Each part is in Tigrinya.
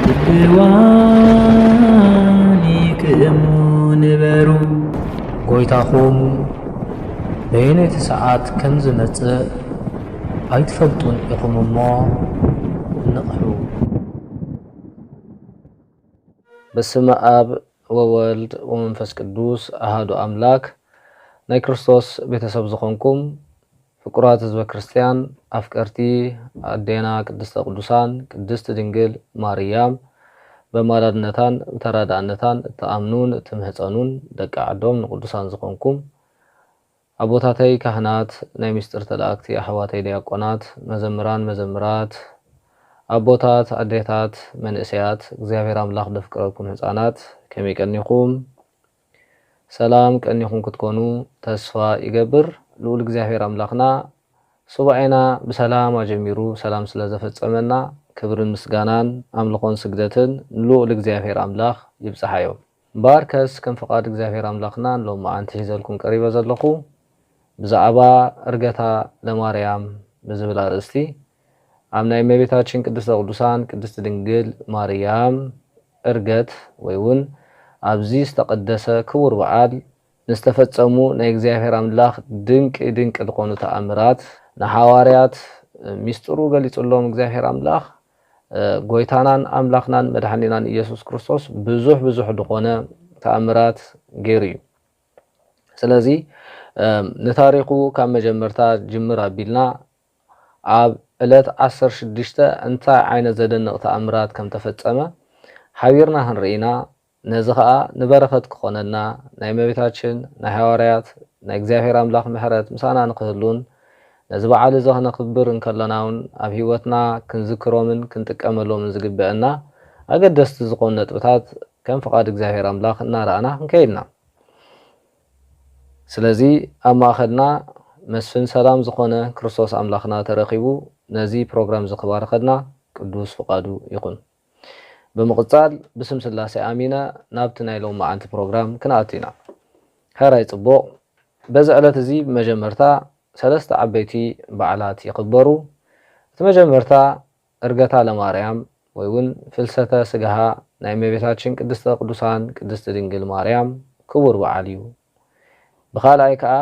ድዋኒ ክእሙ ንበሩ ጎይታኹም በየነይቲ ሰዓት ከም ዝመጽእ ኣይትፈልጡን ኢኹም እሞ ንቕሑ። በስመ አብ ወወልድ ወመንፈስ ቅዱስ አሐዱ አምላክ። ናይ ክርስቶስ ቤተሰብ ዝኾንኩም ፍቁራት ህዝበ ክርስቲያን አፍቀርቲ አዴና ቅድስተ ቅዱሳን ቅድስት ድንግል ማርያም በማላድነታን ተራዳእነታን እተአምኑን እትምህፀኑን ደቂ ዓዶም ንቅዱሳን ዝኾንኩም አቦታተይ ካህናት ናይ ምስጢር ተላእክቲ አሕዋተይ ዲያቆናት መዘምራን መዘምራት አቦታት አዴታት መንእሰያት እግዚአብሔር አምላክ ደፍቅረኩም ህፃናት ከመይ ቀኒኹም ሰላም ቀኒኹም ክትኮኑ ተስፋ ይገብር። ልዑል እግዚአብሔር አምላክና ሱባኤና በሰላም አጀሚሩ ሰላም ስለዘፈጸመና ክብርን ምስጋናን አምልኾን ስግደትን ልዑል እግዚአብሔር አምላክ ይብጽሐዮ። ባርከስ ከም ፈቃድ እግዚአብሔር አምላክና ሎም አንተ ሒዘልኩም ቀሪበ ዘለኹ ብዛዕባ እርገታ ለማርያም ብዝብል አርእስቲ ኣብ ናይ እመቤታችን ቅድስተ ቅዱሳን ቅድስት ድንግል ማርያም እርገት ወይ እውን ኣብዚ ዝተቀደሰ ክቡር በዓል ንዝተፈጸሙ ናይ እግዚአብሔር አምላክ ድንቂ ድንቂ ዝኾኑ ተአምራት ንሐዋርያት ሚስጥሩ ገሊጹሎም እግዚአብሔር አምላክ ጎይታናን አምላክናን መድኃኒናን ኢየሱስ ክርስቶስ ብዙሕ ብዙሕ ዝኾነ ተአምራት ገይሩ እዩ። ስለዚ ንታሪኹ ካብ መጀመርታ ጅምር ኣቢልና ኣብ ዕለት 16 እንታይ ዓይነት ዘደንቕ ተአምራት ከም ተፈጸመ ሓቢርና ክንርኢና ነዚ ከዓ ንበረኸት ክኾነና ናይ እመቤታችን ናይ ሐዋርያት ናይ እግዚአብሔር አምላክ ምሕረት ምሳና ንክህሉን ነዚ በዓል እዚ ክነክብር እንከለና እውን ኣብ ሂወትና ክንዝክሮምን ክንጥቀመሎምን ዝግበአና ኣገደስቲ ዝኾኑ ነጥብታት ከም ፍቃድ እግዚአብሔር አምላክ እናረኣና ክንከይድና። ስለዚ ኣብ ማእኸልና መስፍን ሰላም ዝኾነ ክርስቶስ አምላክና ተረኺቡ ነዚ ፕሮግራም ዝኽባረኸና ቅዱስ ፍቃዱ ይኹን። ብምቕጻል ብስም ስላሴ ኣሚነ ናብቲ ናይ ሎም መዓንቲ ፕሮግራም ክንኣቱና ሕራይ ጽቡቕ። በዚ ዕለት እዚ ብመጀመርታ ሰለስተ ዓበይቲ በዓላት ይኽበሩ። እቲ መጀመርታ እርገታ ለማርያም ወይ እውን ፍልሰተ ስጋሃ ናይ እመቤታችን ቅድስተ ቅዱሳን ቅድስት ድንግል ማርያም ክቡር በዓል እዩ። ብኻልኣይ ከዓ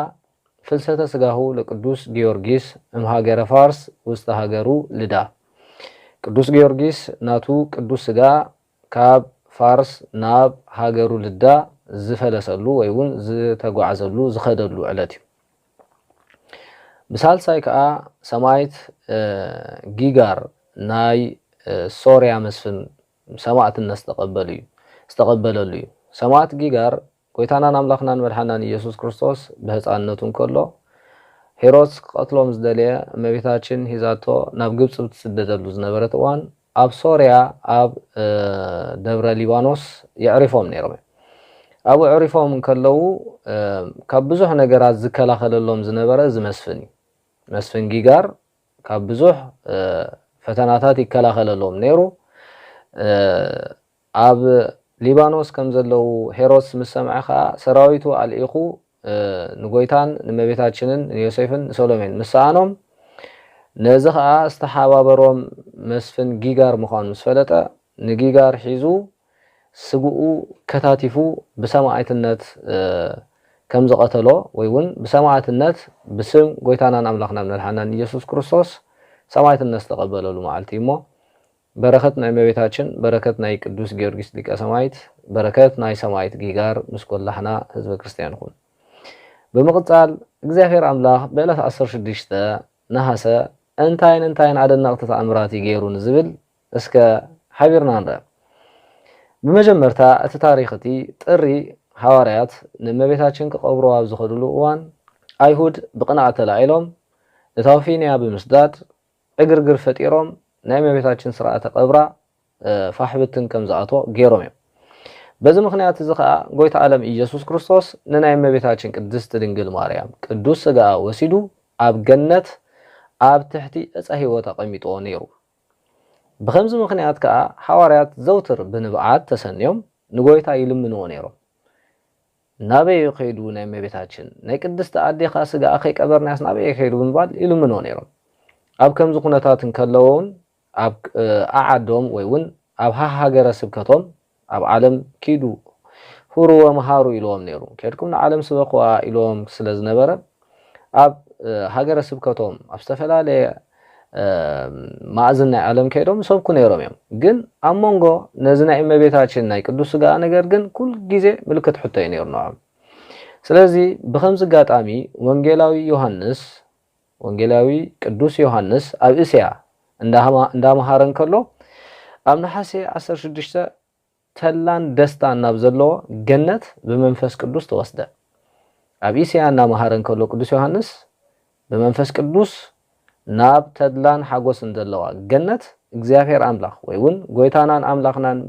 ፍልሰተ ስጋሁ ለቅዱስ ጊዮርጊስ እምሃገረ ፋርስ ውስተ ሃገሩ ልዳ። ቅዱስ ጊዮርጊስ ናቱ ቅዱስ ስጋ ካብ ፋርስ ናብ ሃገሩ ልዳ ዝፈለሰሉ ወይ እውን ዝተጓዓዘሉ ዝኸደሉ ዕለት እዩ። ብሳልሳይ ከዓ ሰማይት ጊጋር ናይ ሶርያ መስፍን ሰማዕትነት ዝተቐበለሉ እዩ። ሰማዕት ጊጋር ጎይታናን አምላክናን መድኃኒናን ኢየሱስ ክርስቶስ ብህፃንነቱ እንከሎ ሄሮድስ ክቀትሎም ዝደለየ እመቤታችን ሂዛቶ ናብ ግብፅ ብትስደደሉ ዝነበረት እዋን ኣብ ሶርያ ኣብ ደብረ ሊባኖስ የዕሪፎም ነይሮም። ኣብ ዕሪፎም እንከለዉ ካብ ብዙሕ ነገራት ዝከላኸለሎም ዝነበረ ዝመስፍን እዩ። መስፍን ጊጋር ካብ ብዙሕ ፈተናታት ይከላኸለሎም ነይሩ። ኣብ ሊባኖስ ከም ዘለው ሄሮድስ ምስ ሰምዐ ከዓ ሰራዊቱ አልኢኹ ንጎይታን ንእመቤታችንን ንዮሴፍን ንሰሎሜን ምሳኣኖም ነዚ ከዓ ዝተሓባበሮም መስፍን ጊጋር ምዃኑ ምስ ፈለጠ ንጊጋር ሒዙ ስጉኡ ከታቲፉ ብሰማዕትነት ከም ዝቐተሎ ወይ እውን ብሰማዕትነት ብስም ጎይታናን አምላክናን መድኃኒናን ኢየሱስ ክርስቶስ ሰማዕትነት ዝተቐበለሉ መዓልቲ እሞ በረከት ናይ እመቤታችን በረከት ናይ ቅዱስ ጊዮርጊስ ሊቀ ሰማዕት በረከት ናይ ሰማዕት ጊጋር ምስ ኩላሕና ህዝበ ክርስቲያን ይኹን። ብምቕጻል እግዚአብሔር አምላክ በዕለት 16 ነሐሰ እንታይን ኣደነቕቲ ተኣምራት ገይሩ ንዝብል እስከ ሓቢርና ንረአ። ብመጀመርታ እቲ ታሪኽ እቲ ጥሪ ሐዋርያት ንእመቤታችን ክቐብሩ ኣብ ዝኸድሉ እዋን ኣይሁድ ብቕንዓት ተላዒሎም ንታውፊንያ ብምስዳድ ዕግርግር ፈጢሮም ናይ እመቤታችን ስርዓተ ቀብራ ፋሕብትን ከም ዝኣትዎ ገይሮም እዮም። በዚ ምክንያት እዚ ከዓ ጎይታ ዓለም ኢየሱስ ክርስቶስ ንናይ እመቤታችን ቅድስት ድንግል ማርያም ቅዱስ ስጋ ወሲዱ ኣብ ገነት ኣብ ትሕቲ ዕፀ ሕይወት ኣቐሚጥዎ ነይሩ። ብከምዚ ምክንያት ከዓ ሐዋርያት ዘውትር ብንብዓት ተሰንዮም ንጎይታ ይልምንዎ ነይሮም። ናበይ ከይዱ ናይ እመቤታችን ናይ ቅድስት ኣዴኻ ስጋ ከይቀበርናያስ ናበይ ከይዱ ብምባል ይልምንዎ ነይሮም። ኣብ ከምዚ ኩነታት እንከለውን ኣብ ኣዓዶም ወይ እውን ኣብ ሃገረ ስብከቶም ኣብ ዓለም ኪዱ ሁሩ ወመሃሩ ኢሎም ነይሩ ከድኩም ንዓለም ስበኽዋ ኢሎም ስለ ዝነበረ ኣብ ሃገረ ስብከቶም ኣብ ዝተፈላለየ ማእዝን ናይ ዓለም ከይዶም ሰብኩ ነይሮም እዮም ግን ኣብ መንጎ ነዚ ናይ እመቤታችን ናይ ቅዱስ ስጋ ነገር ግን ኩል ግዜ ምልክት ሕቶ እዩ ነይሩ ነዓም ስለዚ ብከምዚ ጋጣሚ ወንጌላዊ ቅዱስ ዮሐንስ ኣብ እስያ እንዳመሃረን ከሎ ኣብ ነሐሴ 16 ተላን ደስታን ናብ ዘለዎ ገነት ብመንፈስ ቅዱስ ተወስደ ኣብ እስያ እንዳመሃረን ከሎ ቅዱስ ዮሐንስ ብመንፈስ ቅዱስ ናብ ተድላን ሓጎስን ዘለዋ ገነት እግዚአብሔር አምላኽ ወይውን ጎይታናን አምላኽናን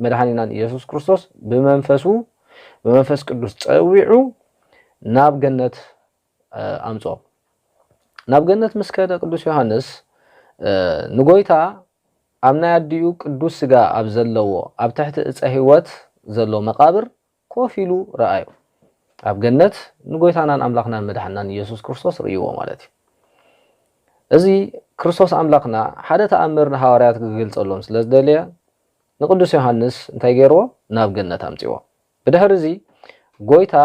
መድኃኒናን ኢየሱስ ክርስቶስ በመንፈስ ቅዱስ ጸዊዑ ናብ ገነት አምጾ ናብ ገነት መስከደ ቅዱስ ዮሐንስ ንጎይታ አምና ያድዩ ቅዱስ ስጋ ኣብ ዘለዎ ኣብ ትሕቲ ዕፀ ህይወት ዘሎ መቃብር ኮፊሉ ረአዩ ኣብ ገነት ንጎይታናን አምላኽናን መድኃኒናን ኢየሱስ ክርስቶስ ርእይዎ ማለት እዩ እዚ ክርስቶስ አምላኽና ሓደ ተአምር ንሐዋርያት ክገልጸሎም ስለዝደልየ ንቅዱስ ዮሐንስ እንታይ ገይርዎ ናብ ገነት አምጺዎ ብድሕሪ እዚ ጎይታ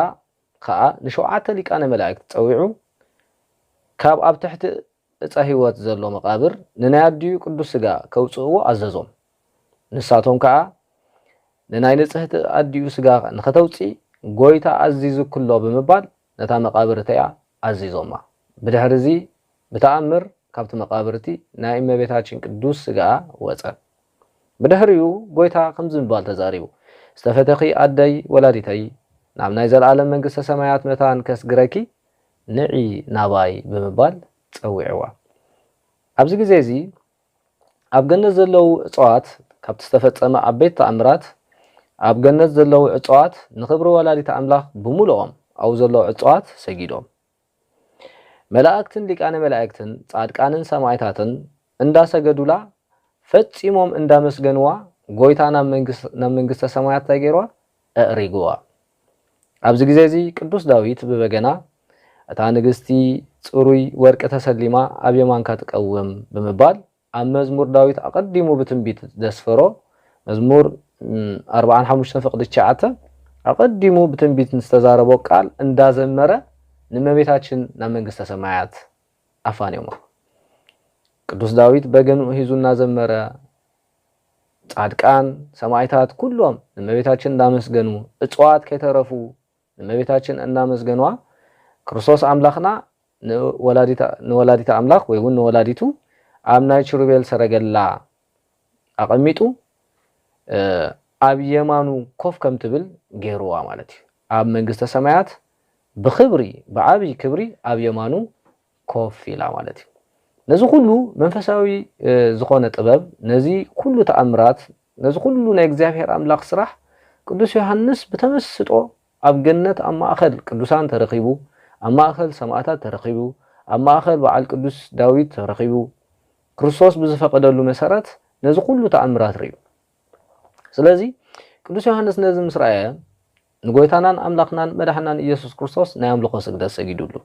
ከዓ ንሸውዓተ ሊቃነ መላእክት ጸዊዑ ካብ ኣብ ትሕቲ ዕፀ ህይወት ዘሎ መቃብር ንናያድዩ ቅዱስ ስጋ ከውጽእዎ አዘዞም ንሳቶም ከዓ ንናይ ንጽሕቲ አድዩ ስጋ ንኸተውጺ ጎይታ አዚዙ ኩሎ ብምባል ነታ መቃብር ተያ አዚዞማ ብድሕሪ እዚ بتأمر كابت مقابرتي نائم بيتاچن قدوس سغا وصل بدهريو غويتا خمزن بال تزاريو استفتخي ادي ولاديتي نام ناي زلعالم منግስተ ሰማያት መታን ከስግረኪ ንዒ ናባይ በመባል ጸውዕዋ ኣብዚ ግዜ እዚ ኣብ ገነት ዘለው እጽዋት ካብቲ ዝተፈጸመ አበይት ተአምራት ኣብ ገነት ዘለው እጽዋት ንኽብሪ ወላዲተ አምላኽ ብሙሉኦም ኣብ ዘለው እጽዋት ሰጊዶም መላእክትን ሊቃነ መላእክትን ጻድቃንን ሰማዕታትን እንዳሰገዱላ ፈጽሞም እንዳመስገንዋ ጎይታና መንግስተ ሰማያት ታገይሯ አሪግዋ ኣብዚ ግዜ እዚ ቅዱስ ዳዊት በበገና እታ ንግስቲ ጽሩይ ወርቅ ተሰሊማ ኣብ የማንካ ተቀወም በመባል ኣብ መዝሙር ዳዊት አቀዲሙ በትንቢት ደስፈሮ መዝሙር 45 ፍቅድ 9 አቀዲሙ በትንቢት ዝተዛረበ ቃል እንዳዘመረ ንመቤታችን ናብ መንግስተ ሰማያት አፋኔማ ቅዱስ ዳዊት በገኑ ሂዙና ዘመረ ጻድቃን ሰማዕታት ኩሎም ንመቤታችን እንዳመስገኑ እጽዋት ከይተረፉ ንመቤታችን እንዳመስገኗ ክርስቶስ አምላኽና ንወላዲታ አምላኽ ወይውን ንወላዲቱ ኣብ ናይ ችሩቤል ሰረገላ አቀሚጡ ኣብ የማኑ ኮፍ ከም ትብል ገይሩዋ ማለት እዩ ኣብ መንግስተ ሰማያት بخبري بعبي كبري ኣብ የማኑ ኮፍ ኢላ ማለት እዩ ነዚ ሁሉ መንፈሳዊ ዝኾነ ጥበብ ነዚ ሁሉ ተአምራት ነዚ ሁሉ ናይ እግዚአብሔር አምላኽ ስራሕ ቅዱስ ዮሐንስ በተመስጦ ኣብ ገነት ኣብ ማእኸል ቅዱሳን ተረኺቡ ኣብ ማእኸል ሰማዕታት ተረኺቡ ኣብ ማእኸል በዓል ቅዱስ ዳዊት ተረኺቡ ክርስቶስ ብዝፈቀደሉ መሰረት ነዚ ሁሉ ተአምራት ርእዩ ስለዚ ቅዱስ ዮሐንስ ነዚ ምስራየ ንጎይታናን አምላኽናን መድኃኒናን ኢየሱስ ክርስቶስ ናይ አምልኾ ስግደት ሰጊዱሉ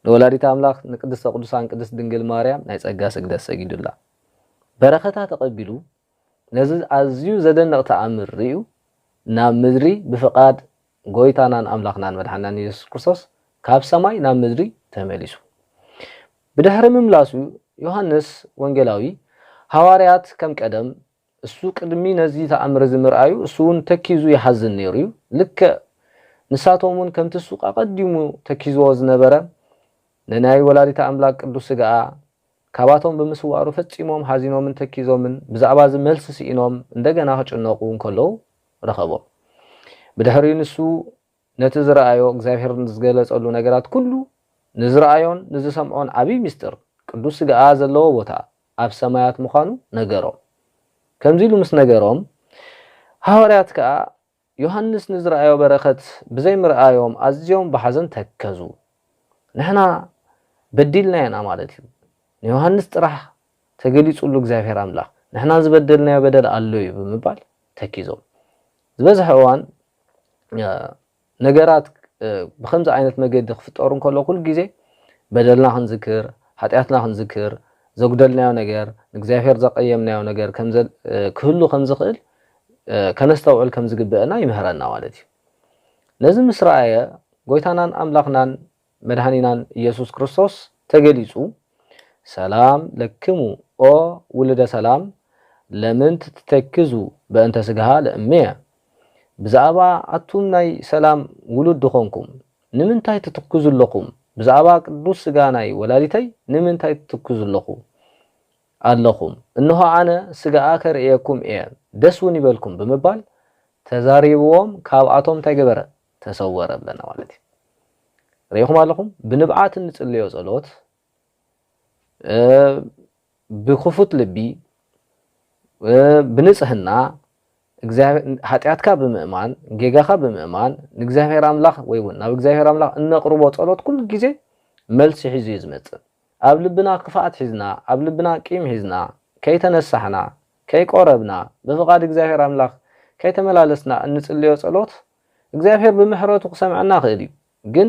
ንወላዲተ አምላኽ ንቅድስተ ቅዱሳን ቅድስት ድንግል ማርያም ናይ ጸጋ ስግደት ሰጊዱላ በረኸታ ተቀቢሉ ነዚ ኣዝዩ ዘደንቕ ተአምር ርእዩ ናብ ምድሪ ብፍቃድ ጎይታናን አምላኽናን መድኃኒናን ኢየሱስ ክርስቶስ ካብ ሰማይ ናብ ምድሪ ተመሊሱ ብድሕሪ ምምላሱ ዮሐንስ ወንጌላዊ ሐዋርያት ከም ቀደም እሱ ቅድሚ ነዚ ተአምር ዝምርአዩ እሱን ተኪዙ ይሐዝን ነይሩ ልክ ንሳቶሙን ከምቲ ሱቅ አቀዲሙ ተኪዝዎ ዝነበረ ንናይ ወላዲተ አምላክ ቅዱስ ስጋ ካባቶም በመስዋሩ ፈጽሞም ሐዚኖምን ተኪዞምን ብዛዕባ ዝመልስ ሲኢኖም እንደገና ከጭነቁ እንከለው ረኸቦ ብድሕሪኡ ንሱ ነቲ ዝረአዮ እግዚአብሔር ዝገለጸሉ ነገራት ኩሉ ንዝረአዮን ንዝሰምዖን ዓቢ ምስጢር ቅዱስ ስጋ ዘለዎ ቦታ ኣብ ሰማያት ምዃኑ ነገሮም ከምዚሉ ምስ ነገሮም ሐዋርያት ከዓ ዮሐንስ ንዝረአዮ በረኸት ብዘይ ምርአዮም ኣዝዮም በሐዘን ተከዙ ንሕና በዲልናና ማለት እዩ ንዮሐንስ ጥራሕ ተገሊጹሉ እግዚአብሔር አምላኽ ንሕና ዝበደልናዮ በደል ኣሎ እዩ ብምባል ተኪዞም ዝበዝሐ እዋን ነገራት ብከምዚ ዓይነት መገዲ ክፍጠሩ እንከሎ ኩል ግዜ በደልና ክንዝክር ኃጢአትና ክንዝክር ዘጉደልናዮ ነገር ንእግዚአብሔር ዘቀየምናዮ ነገር ክህሉ ከም ዝኽእል ከነስተውዕል ከም ዝግብአና ይምህረና ማለት እዩ ነዚ ምስ ረአየ ጎይታናን ኣምላኽናን መድኃኒናን ኢየሱስ ክርስቶስ ተገሊጹ ሰላም ለክሙ ኦ ውልደ ሰላም ለምን ትተክዙ በእንተ ስጋሃ ለእመየ ብዛዕባ ኣቱም ናይ ሰላም ውሉድ ኾንኩም ንምንታይ ትትክዙ ኣለኹም ብዛዕባ ቅዱስ ስጋ ናይ ወላዲተይ ንምንታይ ትትክዙ ኣለኹም እንሆ ኣነ ስጋኣ ከርእየኩም እየ ደስ እውን ይበልኩም ብምባል ተዛሪብዎም ካብኣቶም እንታይ ገበረ ተሰወረ ብለና ማለት እዩ ርኢኹም ኣለኹም ብንብዓት እንጽልዮ ጸሎት ብክፉት ልቢ ብንጽህና እግዚአብሔር ኃጢአትካ ብምእማን ጌጋኻ ብምእማን ንእግዚአብሔር አምላኽ ወይ እውን ናብ እግዚአብሔር አምላኽ እንቅርቦ ጸሎት ኩሉ ግዜ መልሲ ሒዙ ይዝመጽእ ኣብ ልብና ክፋኣት ሒዝና ኣብ ልብና ቂም ሒዝና ከይተነሳሕና ከይቆረብና ብፍቃድ እግዚአብሔር አምላኽ ከይተመላለስና እንጽልዮ ጸሎት እግዚአብሔር ብምሕረቱ ክሰምዐና ክእል እዩ ግን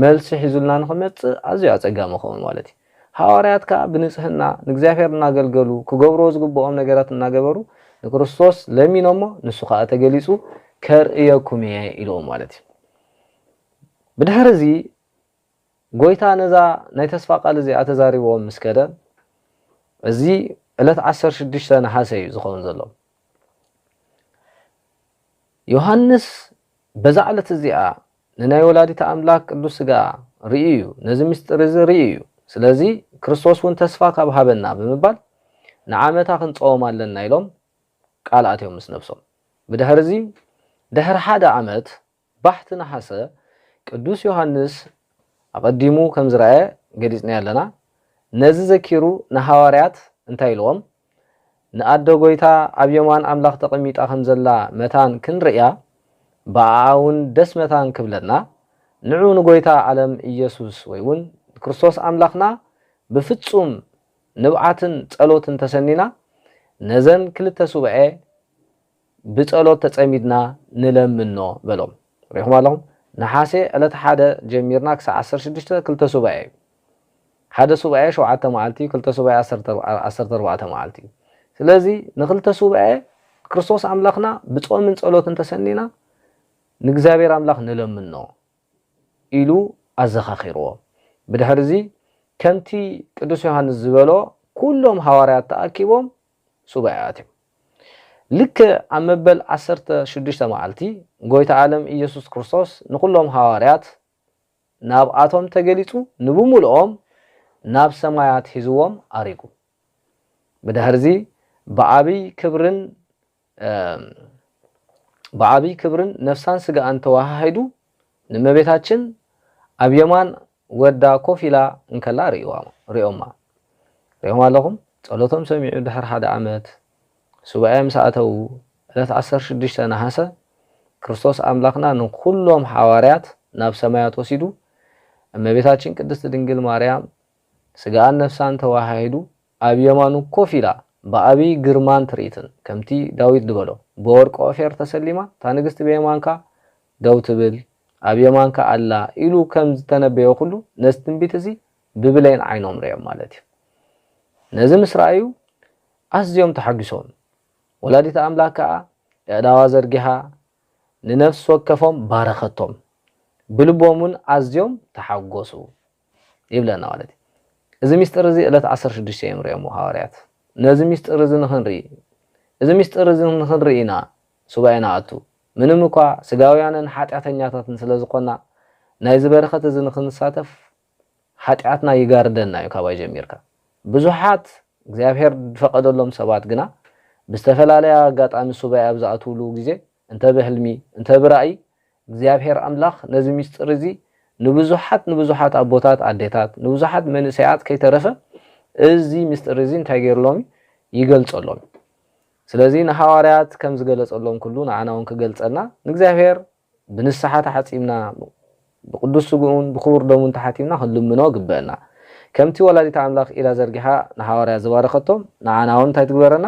መልሲ ሒዙልና ንኽመጽእ ኣዝዩ ኣጸጋሚ ኸውን ማለት እዩ ሐዋርያትካ ብንጽህና ንእግዚአብሔር እናገልገሉ ክገብሮ ዝግብኦም ነገራት እናገበሩ ክርስቶስ ለሚኖሞ ንሱ ከዓ ተገሊጹ ከርእየኩም እየ ኢሎም ማለት እዩ ብድሕሪ እዚ ጎይታ ነዛ ናይ ተስፋ ቃል እዚኣ ተዛሪቦም ምስ ከደ እዚ ዕለት 16 ነሓሰ እዩ ዝኸውን ዘሎ ዮሐንስ በዛ ዕለት እዚኣ ንናይ ወላዲተ ኣምላክ ቅዱስ ስጋ ርእዩ እዩ ነዚ ምስጢር እዚ ርእዩ እዩ ስለዚ ክርስቶስ እውን ተስፋ ካብ ሃበና ብምባል ንዓመታ ክንጾም ኣለና ኢሎም ቃል ኣትዮም ምስ ነፍሶም ብድሕሪ እዚ ድሕሪ ሓደ ዓመት ባሕቲ ነሓሰ ቅዱስ ዮሐንስ ኣቀዲሙ ከም ዝረአየ ገሊጽና ኣለና ነዚ ዘኪሩ ንሐዋርያት እንታይ ኢልዎም ንኣደ ጎይታ ኣብ የማን ኣምላኽ ተቐሚጣ ከም ዘላ መታን ክንርያ ብኣውን ደስ መታን ክብለና ንዑ ንጎይታ ዓለም ኢየሱስ ወይ እውን ክርስቶስ ኣምላኽና ብፍጹም ንብዓትን ጸሎትን ተሰኒና ነዘን ክልተ ሱብዐ ብጸሎት ተጸሚድና ንለምኖ በሎም ሪኹም ኣለኹም ነሓሴ ዕለት ሓደ ጀሚርና ክሳብ 16 ክልተ ሱብዐ ሓደ ሱብዐ 7 መዓልቲ ክልተ ሱብዐ 14 መዓልቲ ስለዚ ንክልተ ሱብዐ ክርስቶስ ኣምላኽና ብጾምን ጸሎትን ተሰኒና ንእግዚአብሔር ኣምላኽ ንለምኖ ኢሉ ኣዘኻኺርዎ ብድሕሪ እዚ ከምቲ ቅዱስ ዮሐንስ ዝበሎ ኩሎም ሐዋርያት ተኣኪቦም ሱባኤያት እዮም ልክ ኣብ መበል 16 መዓልቲ ጎይታ ዓለም ኢየሱስ ክርስቶስ ንኩሎም ሐዋርያት ናብ ኣቶም ተገሊጹ ንብሙልኦም ናብ ሰማያት ሒዝዎም ኣሪጉ ብድሕሪ እዚ ብዓብይ ክብርን ነፍሳን ስጋኣን ተዋሃሂዱ ንእመቤታችን ኣብ የማን ወዳ ኮፍ ኢላ እንከላ ሪኦማ ኣለኹም ጸሎቶም ሰሚዑ ድሕሪ ሓደ ዓመት ሱባኤ ምሳኣተው ዕለት 16 ነሓሰ ክርስቶስ ኣምላኽና ንኩሎም ሐዋርያት ናብ ሰማያት ወሲዱ እመቤታችን ቅድስት ድንግል ማርያም ስጋኣን ነፍሳን ተዋሃሂዱ ኣብ የማኑ ኮፍ ኢላ ብዓብይ ግርማን ትርኢትን ከምቲ ዳዊት ዝበሎ ብወርቂ ኦፌር ተሰሊማ እታ ንግስቲ ብየማንካ ደው ትብል ኣብ የማንካ ኣላ ኢሉ ከም ዝተነበየ ኩሉ ነዚ ትንቢት እዚ ብብሌን ዓይኖም ርኦም ማለት እዩ ነዚ ምስ ረኣዩ ኣዝዮም ተሓጊሶም ወላዲተ ኣምላክ ከዓ ኣእዳዋ ዘርጊሓ ንነፍሲ ወከፎም ባረኸቶም ብልቦም እውን ኣዝዮም ተሓጎሱ ይብለና ማለት እዩ እዚ ምስጢር እዚ ዕለት 16 እዮም ርኦም ሐዋርያት ነዚ ምስጢር እዚ ንኽንርኢ እዚ ምስጢር እዚ ንኽንርኢና ሱባኤና ኣቱ ምንም እኳ ስጋውያንን ኃጢአተኛታትን ስለዝኾና ናይ ዝበረኸት እዚ ንኽንሳተፍ ኃጢአትና ይጋርደና እዩ ካብይ ጀሚርካ ብዙሓት እግዚአብሔር ዝፈቀደሎም ሰባት ግና ብዝተፈላለየ ኣጋጣሚ ሱባኤ ኣብ ዝኣትውሉ ግዜ እንተ ብህልሚ እንተ ብራእይ እግዚአብሔር ኣምላኽ ነዚ ምስጢር እዚ ንብዙሓት ኣቦታት ኣዴታት ንብዙሓት መንእሰያት ከይተረፈ እዚ ምስጢር እዚ እንታይ ገይርሎም ይገልጸሎም ስለዚ ንሐዋርያት ከም ዝገለጸሎም ኩሉ ንዓና እውን ክገልጸልና ንእግዚአብሔር ብንስሓ ተሓጺምና ብቅዱስ ስጉኡን ብክቡር ደሙን ተሓቲምና ክንልምኖ ግበአና ከምቲ ወላዲተ ኣምላኽ ኢላ ዘርጊሓ ንሐዋርያት ዝባረኸቶም ንዓና እውን እንታይ ትግበረና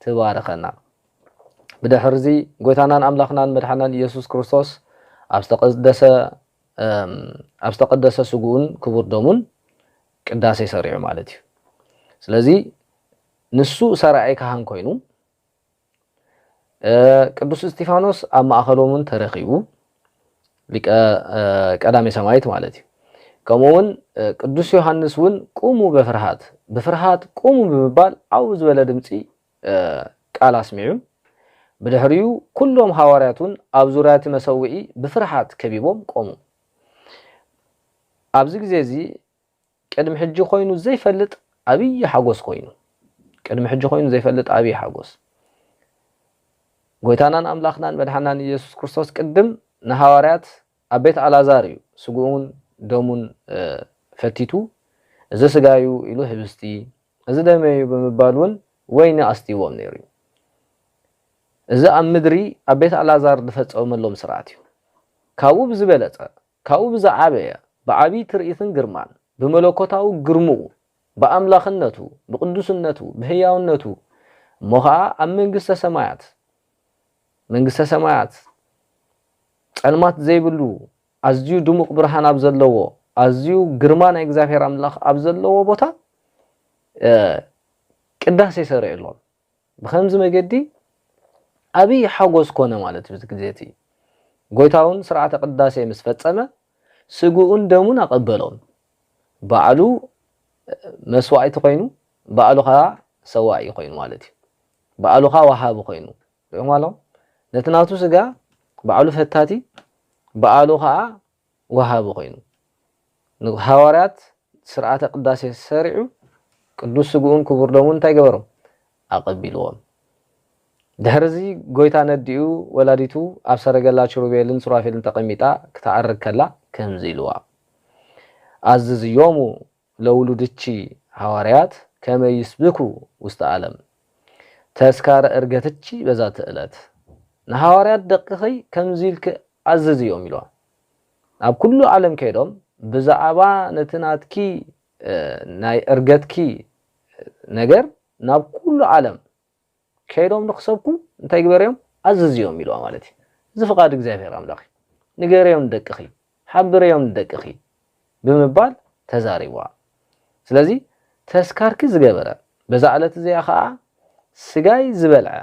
ትባረኸና ብድሕሪ እዚ ጎይታናን ኣምላኽናን መድሓናን ኢየሱስ ክርስቶስ ኣብ ዝተቀደሰ ስጉኡን ክቡር ደሙን ቅዳሴ ሰሪዑ ማለት እዩ ስለዚህ ንሱ ሰራይ ካህን ኮይኑ ቅዱስ እስጢፋኖስ ኣብ ማእኸሎምን ተረኺቡ ሊቀ ቀዳሜ ሰማዕት ማለት እዩ ከምኡውን ቅዱስ ዮሐንስ ውን ቁሙ በፍርሃት ቁሙ ብምባል አው ዝበለ ድምፂ ቃል አስሚዑ ብድሕሪኡ ኩሎም ሐዋርያቱን ኣብ ዙርያቲ መሰውዒ ብፍርሃት ከቢቦም ቆሙ ኣብዚ ግዜ እዚ ቅድሚ ሕጂ ኮይኑ ዘይፈልጥ ዓብይ ሓጎስ ኮይኑ ጎይታናን አምላኽናን መድሓናን ኢየሱስ ክርስቶስ ቅድም ንሐዋርያት ኣብ ቤት አልዓዛር እዩ ስጉኡን ደሙን ፈቲቱ እዚ ስጋዩ ኢሉ ህብስቲ እዚ ደመዩ ብምባል ውን ወይኒ ኣስቲዎም ነይሩ እዚ ኣብ ምድሪ ኣብ ቤት አልዓዛር ዝፈጸመሎም ስርዓት እዩ ካብኡ ብዝበለጸ ካብኡ ብዝዓበየ ብዓብይ ትርኢትን ግርማን ብመለኮታዊ ግርምኡ በአምላኽነቱ በቅዱስነቱ በህያውነቱ ሞኻ ኣብ መንግስተ ሰማያት ጸልማት ዘይብሉ ኣዝዩ ድሙቕ ብርሃን ኣብ ዘለዎ ኣዝዩ ግርማ ናይ እግዚአብሔር አምላኽ ኣብ ዘለዎ ቦታ ቅዳሴ ሰሪዕሎም ብኸምዚ መገዲ ዓብይ ሓጎስ ኮነ ማለት እዩ ግዜቲ ጎይታውን ስርዓተ ቅዳሴ ምስ ፈጸመ ስጉኡን ደሙን ኣቀበሎም በዓሉ መስዋዕቲ ኮይኑ በዓሉ ኸ ሰዋዒ ኮይኑ ማለት እዩ በዓሉ ኸ ወሃቢ ኮይኑ ማለት ነትናቱ ስጋ በዓሉ ፈታቲ በዓሉ ኸ ወሃቢ ኮይኑ ሐዋርያት ስርዓተ ቅዳሴ ሰሪዑ ቅዱስ ስጉኡን ክቡር ደሙን እንታይ ገበሮም ኣቀቢልዎም ድሕርዚ ጎይታ ነዲኡ ወላዲቱ ኣብ ሰረገላ ኪሩቤልን ሱራፌልን ተቐሚጣ ክትዓርግ ከላ ከምዚ ኢልዋ አዝዝዮሙ ለውሉድቺ ሐዋርያት ከመ ይስብኩ ውስተ ዓለም ተስካረ እርገትቺ በዛት ዕለት ንሐዋርያት ደቅኺ ከምዚ ኢልክ አዝዝዮም ኢልዋ ኣብ ኩሉ ዓለም ከይዶም ብዛዕባ ነትናትኪ ናይ እርገትኪ ነገር ናብ ኩሉ ዓለም ከይዶም ንኽሰብኩ እንታይ ግበርዮም አዝዝዮም ኢልዋ ማለት እዩ እዚ ፍቃድ እግዚአብሔር አምላኽ ንገርዮም ደቅኺ ሓብርዮም ደቅኺ ብምባል ተዛሪቧ ስለዚ ተስካርኪ ዝገበረ በዛ ዕለት እዚኣ ከዓ ስጋይ ዝበልዐ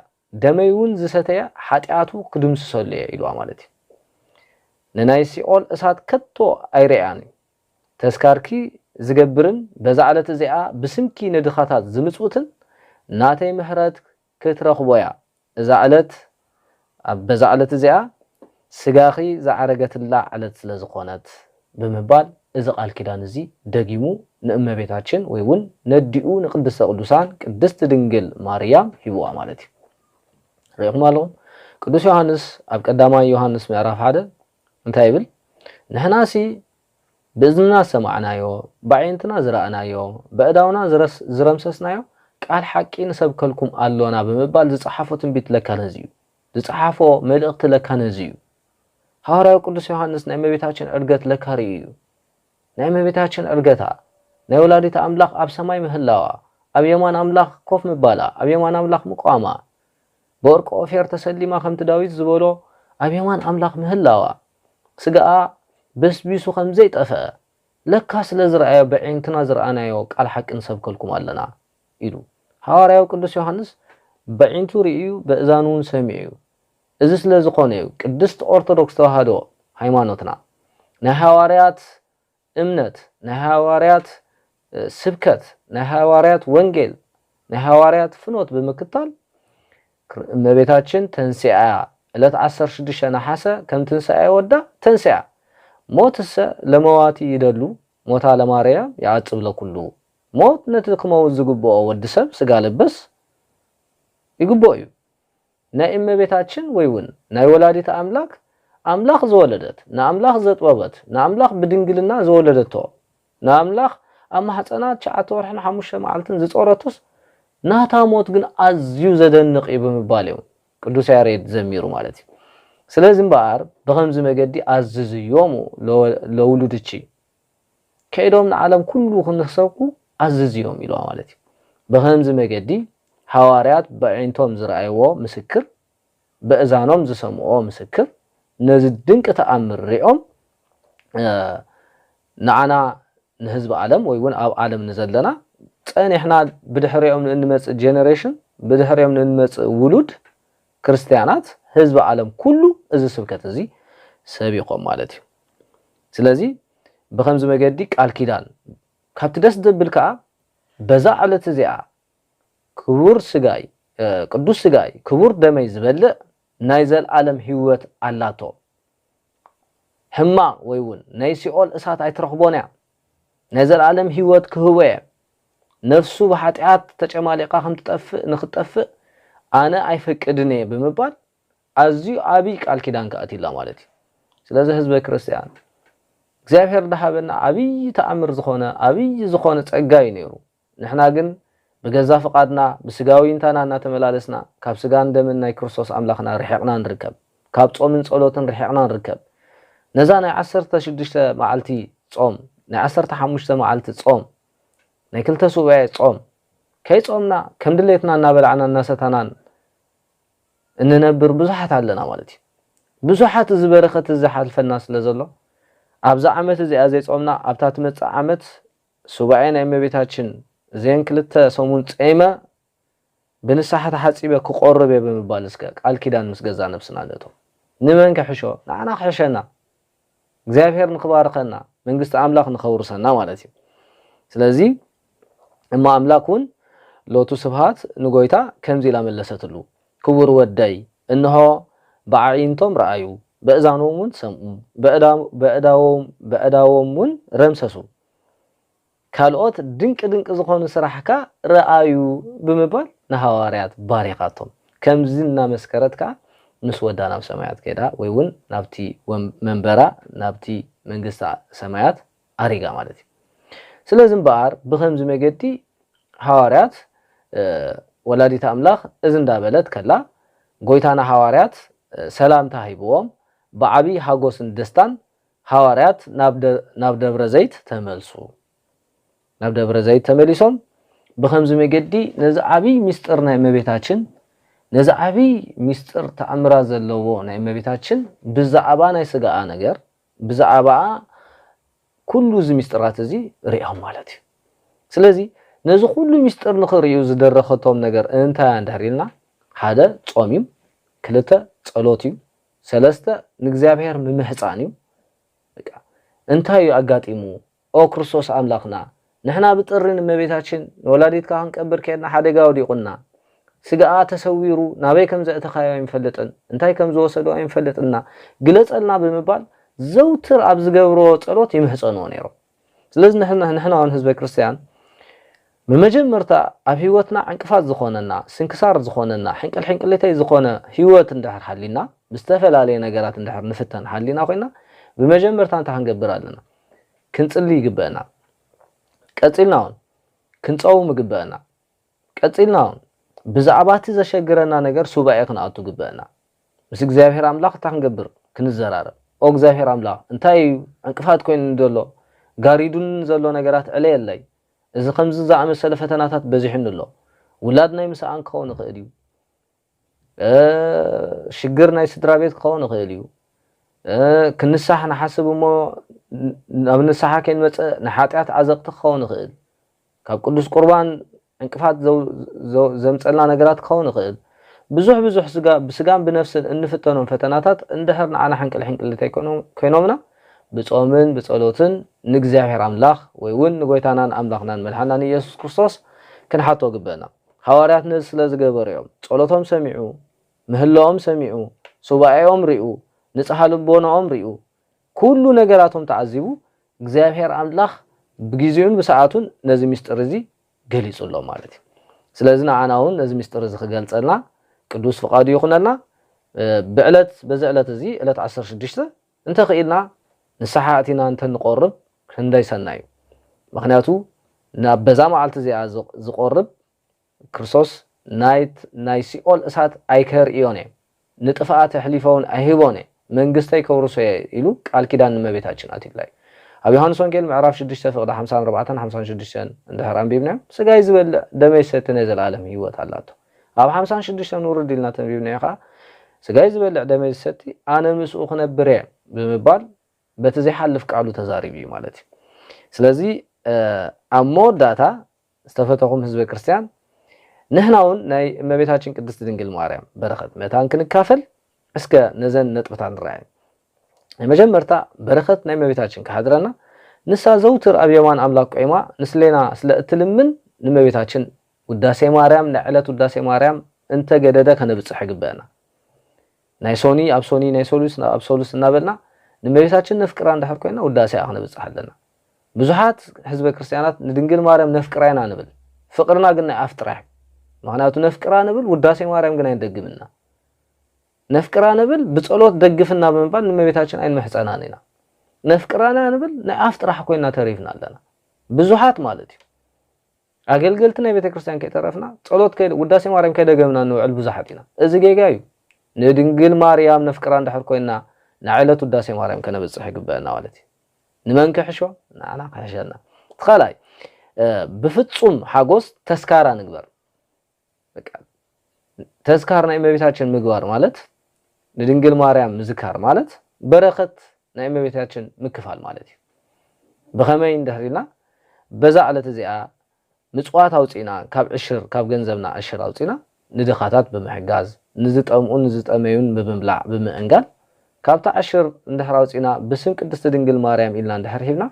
ደመይውን ዝሰተየ ሓጢአቱ ክድምስሰሉ እየ ኢልዋ ማለት እዩ ንናይ ሲኦል እሳት ከቶ ኣይርአያን ተስካርኪ ዝገብርን በዛ ዕለት እዚኣ ብስምኪ ንድኻታት ዝምጽውትን ናተይ ምሕረት ክትረኽቦያ እዛ ዕለት በዛ ዕለት እዚኣ ስጋኺ ዝዓረገትላ ዕለት ስለ ዝኾነት ብምባል እዚ ቃል ኪዳን እዚ ደጊሙ ንእመቤታችን ወይ ውን ነዲኡ ንቅድስተ ቅዱሳን ቅድስት ድንግል ማርያም ሂብዋ ማለት እዩ ርኢኹም ኣለኹም ቅዱስ ዮሐንስ ኣብ ቀዳማይ ዮሐንስ ምዕራፍ 1 እንታይ ይብል ንሕናሲ ብእዝንና ሰማዕናዮ ብዓይንትና ዝረአናዮ በእዳውና ዝረምሰስናዮ ቃል ሓቂ ንሰብከልኩም ኣሎና ብምባል ዝፀሓፎ ትንቢት ለካ ነዚ እዩ ዝፀሓፎ መልእኽቲ ለካ ነዚ እዩ ሐዋርያው ቅዱስ ዮሐንስ ናይ እመቤታችን ዕርገት ለካ ርኢዩ ናይ እመቤታችን ዕርገታ ናይ ወላዲተ አምላኽ ኣብ ሰማይ ምህላዋ ኣብ የማን አምላኽ ኮፍ ምባላ ኣብ የማን አምላኽ ምቋማ በወርቂ ኦፌር ተሰሊማ ከምቲ ዳዊት ዝበሎ ኣብ የማን አምላኽ ምህላዋ ስጋኣ በስቢሱ ከም ዘይጠፍአ ለካ ስለ ዝረአዮ ብዓይንትና ዝረአናዮ ቃል ሓቂ ንሰብከልኩም ኣለና ኢሉ ሐዋርያው ቅዱስ ዮሐንስ ብዓይንቱ ርኢዩ በእዛኑን ሰሚዑ እዚ ስለ ዝኾነ እዩ ቅድስት ኦርቶዶክስ ተዋህዶ ሃይማኖትና ናይ ሐዋርያት እምነት ናይ ሐዋርያት ስብከት ናይ ሐዋርያት ወንጌል ናይ ሐዋርያት ፍኖት ብምክታል እመቤታችን ተንሲኣ ዕለት 16 ነሐሰ ከም ትንሳኤ ወዳ ተንሲኣ ሞትሰ ለመዋቲ ይደሉ ሞታ ለማርያም ያዕጽብ ለኩሉ ሞት ነቲ ክመውት ዝግብኦ ወዲ ሰብ ስጋ ለበስ ይግብኦ እዩ ናይ እመቤታችን ወይ ውን ናይ ወላዲተ አምላኽ ዘወለደት ንአምላኽ ዘጥበበት ንአምላኽ ብድንግልና ዘወለደቶ ንአምላኽ ኣብ ማሕፀናት 9 ወርሕን 5 መዓልትን ዝጾረቶስ ናታ ሞት ግን ኣዝዩ ዘደንቕ እዩ ብምባል እዩ ቅዱስ ያሬድ ዘሚሩ ማለት እዩ ስለዚ እምበኣር ብኸምዚ መገዲ ኣዝዝዮሙ ለውሉድቺ ከይዶም ንዓለም ኩሉ ክንሰብኩ ኣዝዝዮም ኢልዋ ማለት እዩ ብኸምዚ መገዲ ሐዋርያት ብዓይንቶም ዝረአይዎ ምስክር በእዛኖም ዝሰምዖ ምስክር ነዚ ድንቂ ተኣምር ሪኦም ንዓና ንህዝቢ ዓለም ወይ ውን ኣብ ዓለም ንዘለና ፀኒሕና ብድሕሪኦም እንመጽእ ጀነሬሽን ብድሕሪኦም እንመጽእ ውሉድ ክርስቲያናት ህዝብ ዓለም ኩሉ እዚ ስብከት እዚ ሰቢቆም ማለት እዩ ስለዚ ብከምዚ መገዲ ቃል ኪዳን ካብቲ ደስ ዝብል ከዓ በዛ ዕለት እዚኣ ክቡር ስጋይ ቅዱስ ስጋይ ክቡር ደመይ ዝበልዕ ናይ ዘለዓለም ህይወት ኣላቶ ሕማቅ ወይ እውን ናይ ሲኦል እሳት ኣይትረኽቦን እያ ናይ ዘለዓለም ህይወት ክህቦ እየ ነፍሱ ብሓጢኣት ተጨማሊቃ ከምትጠፍእ ንክትጠፍእ ኣነ ኣይፈቅድን እየ ብምባል ኣዝዩ ዓብይ ቃል ኪዳን ከኣትላ ማለት እዩ ስለዚ ህዝበ ክርስቲያን እግዚአብሔር ዳሃበና ዓብይ ተኣምር ዝኾነ ዓብይ ዝኾነ ጸጋ እዩ ነይሩ ንሕና ግን ብገዛ ፍቃድና ብስጋዊ እንታና እናተመላለስና ካብ ስጋን ደምን ናይ ክርስቶስ ኣምላኽና ርሒቕና ንርከብ ካብ ጾምን ጸሎትን ርሒቕና ንርከብ ነዛ ናይ 16 መዓልቲ ጾም ናይ 15 መዓልቲ ጾም ናይ ክልተ ሱባኤ ጾም ከይ ጾምና ከም ድሌትና እናበልዓና እናሰታናን እንነብር ብዙሓት ኣለና ማለት እዩ ብዙሓት ዝበረኸት ዝሓልፈና ስለዘሎ ኣብዛ ዓመት እዚኣ ዘይጾምና ኣብታ ትመጽእ ዓመት ሱባኤ ናይ እመቤታችን ዘን ክልተ ሰሙን ጾመ ብንስሓ ተሓጺበ ክቆርብ ብምባል እስከ ቃል ኪዳን ምስ ገዛ ነፍስና ኣለቶ ንመን ከሕሾ ንዓና ክሕሸና እግዚአብሔር ንክባርከና መንግስቲ ኣምላኽ ንኸውርሰና ማለት እዩ ስለዚ እማ ኣምላክ እውን ሎቱ ስብሃት ንጎይታ ከምዚ ኢላ መለሰትሉ ክቡር ወደይ እንሆ ብዓይንቶም ረአዩ በእዛኖም እውን ሰምዑ በእዳዎም እውን ረምሰሱ ካልኦት ድንቅ ዝኾኑ ስራሕካ ረአዩ ብምባል ንሃዋርያት ባሪኻቶም ከምዚ እናመስከረትካ ምስ ወዳ ናብ ሰማያት ከዳ ወይ እውን ናብቲ መንበራ ናብቲ መንግስቲ ሰማያት ኣሪጋ ማለት እዩ ስለዚ እምበኣር ብከምዚ መገዲ ሃዋርያት ወላዲት ኣምላኽ እዚ እንዳበለት ከላ ጎይታና ሃዋርያት ሰላምታ ሂብዎም ብዓብይ ሓጎስን ደስታን ሃዋርያት ናብ ደብረ ዘይት ተመልሱ ናብ ደብረ ዘይት ተመሊሶም ብከምዚ መገዲ ነዚ ዓብይ ምስጢር ናይ እመቤታችን ነዚ ዓብይ ምስጢር ተኣምራ ዘለዎ ናይ እመቤታችን ብዛዕባ ናይ ስጋኣ ነገር ብዛዕባ ኩሉ እዚ ምስጢራት እዚ ሪኦም ማለት እዩ ስለዚ ነዚ ኩሉ ምስጢር ንኽሪኡ ዝደረኸቶም ነገር እንታይ እንድሕሪልና ሓደ ጾም እዩ ክልተ ጸሎት እዩ ሰለስተ ንእግዚአብሔር ምምህፃን እዩ በቃ እንታይ ኣጋጢሙ ኦ ክርስቶስ ኣምላኽና ንሕና ብጥሪን እመቤታችን ወላዲትካ ክንቀብር ከድና ሓደጋ ወዲቁና ስጋኣ ተሰዊሩ ናበይ ከም ዘእተኻዮ ኣይንፈልጥን እንታይ ከም ዝወሰዶ ኣይንፈልጥና ግለጸልና ብምባል ዘውትር ኣብ ዝገብሮ ጸሎት ይምህፀንዎ ነይሮም ስለዚ ንሕና እውን ህዝበ ክርስቲያን ብመጀመርታ ኣብ ህይወትና ዕንቅፋት ዝኾነና ስንክሳር ዝኾነና ሕንቅልሕንቅልተይ ዝኾነ ህይወት እንድሕር ሓሊና ብዝተፈላለየ ነገራት እንድሕር ንፍተን ሓሊና ኮይና ብመጀመርታ እንታይ ክንገብር ኣለና ክንጽሊ ይግበአና ቀጺልና እውን ክንጸውም ይግበአና ቀጺልና እውን ብዛዕባ እቲ ዘሸግረና ነገር ሱባኤ ክንኣቱ ይግበአና ምስ እግዚአብሔር ኣምላኽ እንታይ ክንገብር ክንዘራረብ ኦ እግዚአብሔር ኣምላኽ እንታይ ዕንቅፋት ኮይኑ ዘሎ ጋሪዱን ዘሎ ነገራት ዕለየለይ እዚ ከምዚ ዝኣመሰለ ፈተናታት በዚሕን ኣሎ ውላድ ናይ ምስኣን ክኸውን ይኽእል እዩ ሽግር ናይ ስድራ ቤት ክኸውን ይኽእል እዩ ክንሳሕ ንሓስብ እሞ ኣብ ንስሓ ከይንመፅእ ንሓጢኣት ዓዘቕቲ ክኸውን ይኽእል ካብ ቅዱስ ቁርባን ዕንቅፋት ዘምፀልና ነገራት ክኸውን ይኽእል ብዙሕ ብስጋን ብነፍስን እንፍተኖም ፈተናታት እንድሕር ንዓና ሕንቅልሕንቅልተይ ኮይኖምና ብጾምን ብጸሎትን ንእግዚአብሔር ኣምላኽ ወይ እውን ንጎይታናን ኣምላኽናን መድሓናን ኢየሱስ ክርስቶስ ክንሓቶ ግበአና ሃዋርያት ነዚ ስለ ዝገበሩ እዮም ጸሎቶም ሰሚዑ ምህላኦም ሰሚዑ ሱባኤኦም ሪኡ ንጽሓ ልቦናኦም ሪኡ ኩሉ ነገራቶም ተዓዚቡ እግዚአብሔር ኣምላኽ ብግዚኡን ብሰዓቱን ነዚ ምስጢር እዚ ገሊጹሎም ማለት እዩ ስለዚ ንዓና እውን ነዚ ምስጢር እዚ ክገልጸልና ቅዱስ ፍቃዱ ይኹነልና በዚ ዕለት እዚ ዕለት 16 እንተኽኢልና ንስሓ እቲና እንተንቆርብ ክንደይ ሰናይ እዩ ምክንያቱ ናብ በዛ መዓልቲ እዚኣ ዝቆርብ ክርስቶስ ናይ ሲኦል እሳት ኣይከርእዮን እየ ንጥፍኣት ኣሕሊፎውን ኣይሂቦን እየ መንግስተይ ከውርሶ ኢሉ ቃል ኪዳን እመቤታችን ኣትላይ ኣብ ዮሐንስ ወንጌል ምዕራፍ 6 ፍቅዲ 54 56 እንድሕር አንቢብና ስጋይ ዝበልዕ ደመይ ዝሰቲ ናይ ዘለዓለም ህይወት ኣላቶ ኣብ 56 ንውርድ ኢልና ተንቢብና ኢኻ ስጋይ ዝበልዕ ደመይ ዝሰቲ ኣነ ምስኡ ክነብር እየ ብምባል በቲ ዘይሓልፍ ቃሉ ተዛሪብ እዩ ማለት እዩ ስለዚ ኣብ መወዳእታ استفتقهم حزب كريستيان نحناون ناي እመቤታችን ቅድስት ድንግል ማርያም በረከት መታን ክንካፈል እስከ ነዘን ነጥብታን ራይ የመጀመርታ በረከት ናይ እመቤታችን ከሐድረና ንሳ ዘውትር አብየማን አምላክ ቆይማ ንስሌና ስለ እትልምን ንእመቤታችን ውዳሴ ማርያም ለዕለት ውዳሴ ማርያም እንተ ገደደ ከነብጽሕ ግበና ናይ ሶኒ አብሶኒ ናይ ሶሉስ አብሶሉስ እናበልና ንእመቤታችን ነፍቅራ እንዳህር ኮይና ውዳሴ አخ ነብጽሕ አለና ብዙሃት ህዝበ ክርስቲያናት ንድንግል ማርያም ነፍቅራይና ንብል ፍቅርና ግን ናይ አፍጥራይ ምክንያቱ ነፍቅራ ንብል ውዳሴ ማርያም ግን አይደግምና ነፍቅራ ንብል በጸሎት ደግፍና በመባል ንእመቤታችን አይን መሕፀናና ነፍቅራና ንብል ናይ አፍጥራህ ኮይና ተሪፍና አለና ብዙሃት ማለት እዩ አገልግልትና የቤተክርስቲያን ከይተረፍና ጸሎት ውዳሴ ማርያም ከደገምና ነው ዕል ብዙሃት ኢና እዚ ጌጋዩ ንድንግል ማርያም ነፍቅራ እንዳህር ኮይና ናዕለት ውዳሴ ማርያም ከነበጽሕ ይግበና ማለት እዩ ንመንከሕሾ ናና ካሸና ተኻላይ በፍጹም ሓጎስ ተስካራ ንግበር በቃ ተስካር ናይ እመቤታችን ምግባር ማለት ንድንግል ማርያም ምዝካር ማለት በረከት ናይ እመቤታችን ምክፋል ማለት እዩ በኸመይ እንደህሪና በዛ ዕለት እዚኣ ምጽዋት አውጪና ካብ ዕሽር ካብ ገንዘብና ዕሽር አውጪና ንድኻታት በመሕጋዝ ንዝጠምኡን ንዝጠመዩን በመብላዕ በመእንጋል ካብታ ዕሽር እንደህር አውጪና በስም ቅድስት ድንግል ማርያም ኢልና እንደህር ሂብና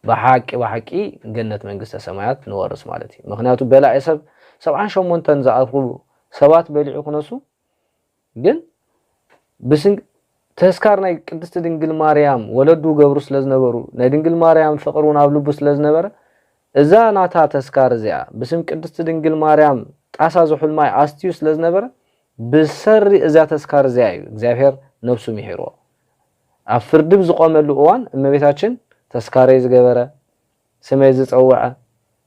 በሐቂ ገነት መንግስተ ሰማያት ንወርስ ማለት እዩ ምክንያቱ በላዕ ሰብ 78 ዝኣርፉ ሰባት በሊዑ ክነሱ ግን በስም ተስካር ናይ ቅድስት ድንግል ማርያም ወለዱ ገብሩ ስለዝነበሩ ናይ ድንግል ማርያም ፍቅሩን ኣብ ልቡ ስለዝነበረ እዛ ናታ ተስካር እዚኣ በስም ቅድስት ድንግል ማርያም ጣሳ ዝሑልማይ አስትዩ ስለዝነበረ ብሰሪ እዛ ተስካር እዚኣ እዩ እግዚአብሔር ነፍሱ ምሕሮ ኣብ ፍርድ ዝቆመሉ እዋን እመቤታችን ተስካረይ ዝገበረ ሰማይ ዝጸውዐ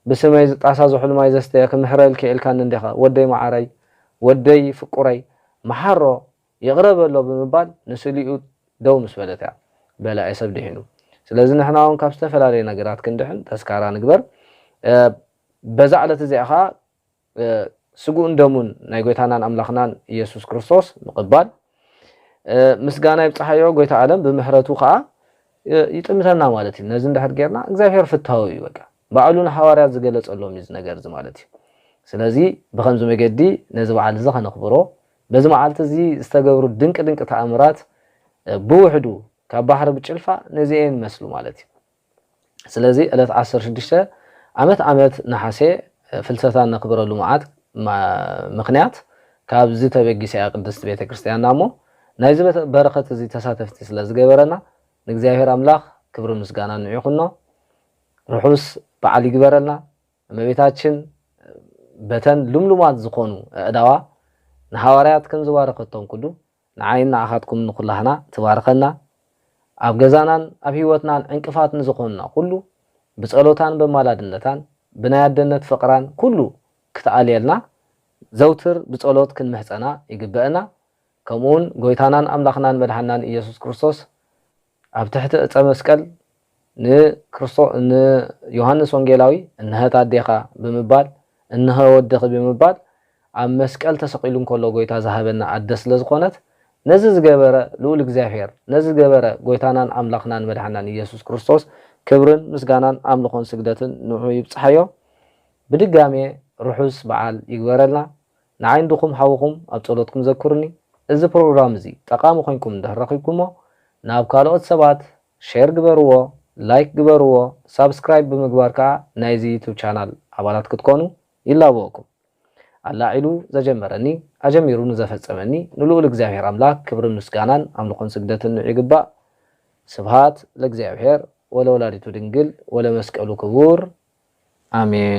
በሰማይ ጣሳ ዝሑልማይ ዘስተየ ከምሕረል ከልካን እንደኻ ወደይ ማዓረይ ወደይ ፍቁረይ መሐሮ يقربله بمبال نسليو دو مسبلتها بلا عسب دهنو ስለዚህ نحناون ካብ ዝተፈላለዩ ነገራት ክንድሕን ተስካራ ንግበር በዛዕለት እዚኣኻ ስጉን ደሙን ናይ ጎይታናን አምላኽናን ኢየሱስ ክርስቶስ ምቅባል ምስጋና ይብጽሐዮ ጎይታ ዓለም በምህረቱ ኸዓ ይጥምተና ማለት እዩ ነዚ እንደሕር ጌርና እግዚአብሔር ፍታው እዩ በቃ በዓሉን ሐዋርያት ዝገለጸሎም ይዝ ነገር ዝ ማለት እዩ ስለዚህ በኸምዙ መገዲ ነዚ በዓል ዘ ኸነኽብሮ በዚ መዓልት እዚ ዝተገብሩ ድንቅ ተአምራት ብውሕዱ ካብ ባህር ብጭልፋ ነዚአን መስሉ ማለት እዩ ስለዚህ ዕለት 16 ዓመት ነሐሴ ፍልሰታን ነኽብረሉ መዓት ምኽንያት ካብ ዝተበጊሰ ቅድስት ቤተክርስቲያን ናሞ ናይዚ በረኸት እዚ ተሳተፍቲ ስለዝገበረና ንእግዚአብሔር አምላኽ ክብር ምስጋና ንዕኹኖ ርሑስ በዓል ይግበረልና እመቤታችን በተን ልምሉማት ዝኾኑ እዳዋ ንሐዋርያት ከም ዝባረኸቶም ኩሉ ንዓይና አኻትኩም ንኹላህና ትባርከና ኣብ ገዛናን ኣብ ህይወትናን እንቅፋት ንዝኾኑና ኩሉ ብጸሎታን በማላድነታን ብናያደነት ፍቅራን ኩሉ ክትአልየልና ዘውትር ብጸሎት ክንመሕፀና ይግበአና ከምኡን ጎይታናን አምላኽናን መድኃናን ኢየሱስ ክርስቶስ ኣብ ትሕቲ ዕፀ መስቀል ዮሐንስ ወንጌላዊ እንህታ ዴኻ ብምባል እንህ ወድኽ ብምባል ኣብ መስቀል ተሰቂሉ እንከሎ ጎይታ ዝሃበና ኣደ ስለ ዝኾነት ነዚ ዝገበረ ልዑል እግዚአብሔር ነዚ ዝገበረ ጎይታናን አምላኽናን መድኃናን ኢየሱስ ክርስቶስ ክብርን ምስጋናን ኣምልኾን ስግደትን ንዑ ይብጽሐዮ ብድጋሜ ርሑስ በዓል ይግበረልና ንዓይንድኹም ሓውኹም ኣብ ጸሎትኩም ዘክሩኒ እዚ ፕሮግራም እዚ ጠቃሚ ኮይንኩም እንደረኺብኩሞ ናብ ካልኦት ሰባት ሼር ግበርዎ ላይክ ግበርዎ ሳብስክራይብ ብምግባር ከዓ ናይዚ ዩቲዩብ ቻናል ኣባላት ክትኮኑ ይላበወኩም አላዒሉ ዘጀመረኒ አጀሚሩን ዘፈጸመኒ ንልዑል እግዚአብሔር አምላክ ክብር ምስጋናን አምልኾን ስግደትን ይግባእ ስብሃት ለእግዚአብሔር ወለወላዲቱ ድንግል ወለመስቀሉ ክቡር አሜን